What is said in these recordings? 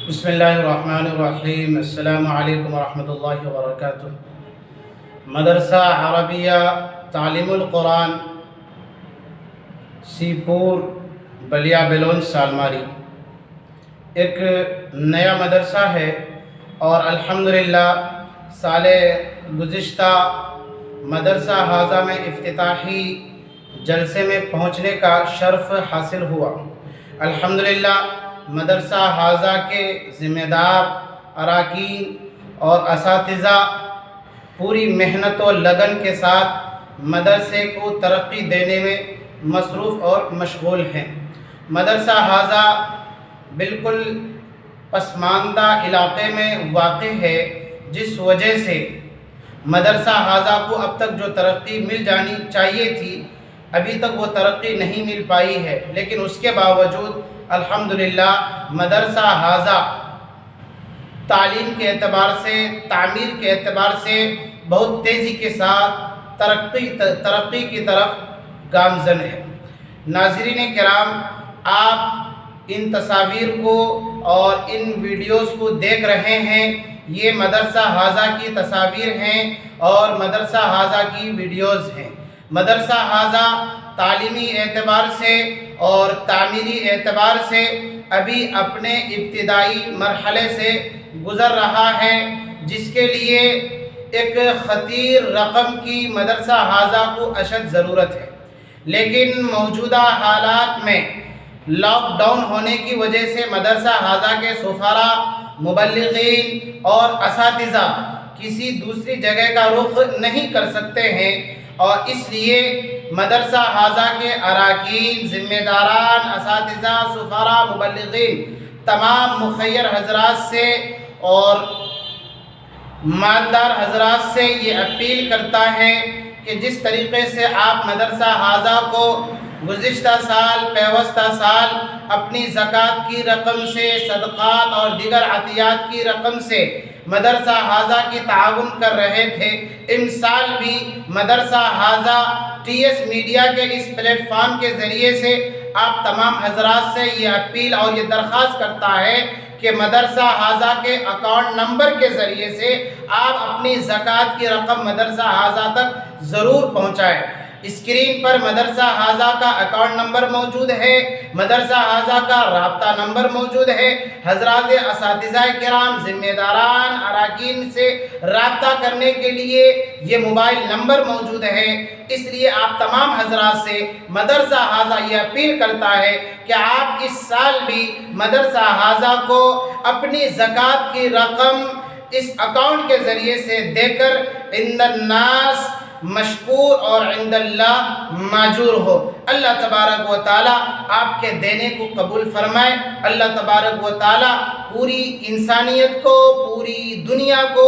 بسم اللہ الرحمن الرحیم۔ السلام علیکم ورحمۃ اللہ وبرکاتہ۔ مدرسہ عربیہ تعلیم القرآن سیپور بلیا بیلون سالماری ایک نیا مدرسہ ہے اور الحمدللہ سال گزشتہ مدرسہ حاضہ میں افتتاحی جلسے میں پہنچنے کا شرف حاصل ہوا۔ الحمدللہ مدرسہ حاضہ کے ذمہ دار اراکین اور اساتذہ پوری محنت و لگن کے ساتھ مدرسے کو ترقی دینے میں مصروف اور مشغول ہیں۔ مدرسہ حاضہ بالکل پسماندہ علاقے میں واقع ہے، جس وجہ سے مدرسہ حاضہ کو اب تک جو ترقی مل جانی چاہیے تھی ابھی تک وہ ترقی نہیں مل پائی ہے، لیکن اس کے باوجود الحمدللہ مدرسہ حاضہ تعلیم کے اعتبار سے، تعمیر کے اعتبار سے بہت تیزی کے ساتھ ترقی کی طرف گامزن ہے۔ ناظرین کرام، آپ ان تصاویر کو اور ان ویڈیوز کو دیکھ رہے ہیں، یہ مدرسہ حاضہ کی تصاویر ہیں اور مدرسہ حاضہ کی ویڈیوز ہیں۔ مدرسہ حاضہ تعلیمی اعتبار سے اور تعمیری اعتبار سے ابھی اپنے ابتدائی مرحلے سے گزر رہا ہے، جس کے لیے ایک خطیر رقم کی مدرسہ حاضہ کو اشد ضرورت ہے، لیکن موجودہ حالات میں لاک ڈاؤن ہونے کی وجہ سے مدرسہ حاضہ کے سفراء، مبلغین اور اساتذہ کسی دوسری جگہ کا رخ نہیں کر سکتے ہیں، اور اس لیے مدرسہ حاضہ کے اراکین، ذمہ داران، اساتذہ، سفراء، مبلغین تمام مخیر حضرات سے اور مالدار حضرات سے یہ اپیل کرتا ہے کہ جس طریقے سے آپ مدرسہ حاضہ کو گزشتہ سال، پیوستہ سال اپنی زکوٰۃ کی رقم سے، صدقات اور دیگر عطیات کی رقم سے مدرسہ حاضہ کی تعاون کر رہے تھے، ان سال بھی مدرسہ حاضہ ٹی ایس میڈیا کے اس پلیٹ فارم کے ذریعے سے آپ تمام حضرات سے یہ اپیل اور یہ درخواست کرتا ہے کہ مدرسہ حاضہ کے اکاؤنٹ نمبر کے ذریعے سے آپ اپنی زکوٰۃ کی رقم مدرسہ حاضہ تک ضرور پہنچائیں۔ اسکرین پر مدرسہ حاضہ کا اکاؤنٹ نمبر موجود ہے، مدرسہ حاضہ کا رابطہ نمبر موجود ہے۔ حضرات اساتذہ کرام، ذمہ داران، اراکین سے رابطہ کرنے کے لیے یہ موبائل نمبر موجود ہے۔ اس لیے آپ تمام حضرات سے مدرسہ حاضہ یہ اپیل کرتا ہے کہ آپ اس سال بھی مدرسہ حاضہ کو اپنی زکوٰۃ کی رقم اس اکاؤنٹ کے ذریعے سے دے کر عند الناس مشکور اور عند اللہ ماجور ہو۔ اللہ تبارک و تعالیٰ آپ کے دینے کو قبول فرمائے۔ اللہ تبارک و تعالیٰ پوری انسانیت کو، پوری دنیا کو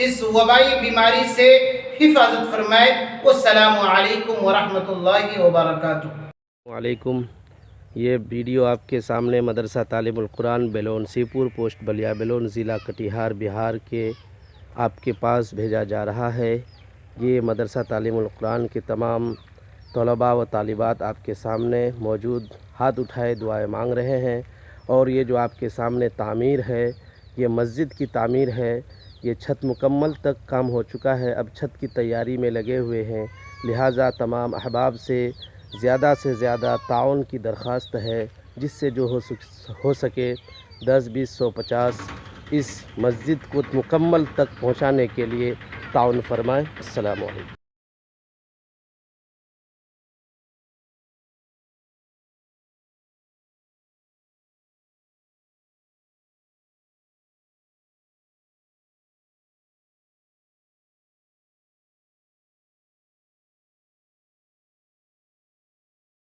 اس وبائی بیماری سے حفاظت فرمائے۔ والسلام علیکم ورحمۃ اللہ وبرکاتہ۔ وعلیکم۔ یہ ویڈیو آپ کے سامنے مدرسہ تعلیم القرآن بیلون سیپور، پوسٹ بلیا بیلون، ضلع کٹیہار، بہار کے آپ کے پاس بھیجا جا رہا ہے۔ یہ مدرسہ تعلیم القرآن کے تمام طلباء و طالبات آپ کے سامنے موجود ہاتھ اٹھائے دعائیں مانگ رہے ہیں، اور یہ جو آپ کے سامنے تعمیر ہے یہ مسجد کی تعمیر ہے۔ یہ چھت مکمل تک کام ہو چکا ہے، اب چھت کی تیاری میں لگے ہوئے ہیں، لہٰذا تمام احباب سے زیادہ تعاون کی درخواست ہے، جس سے جو ہو سکے 10، 20، 100، 50 اس مسجد کو مکمل تک پہنچانے کے لیے تعاون فرمائیں۔ السلام علیکم۔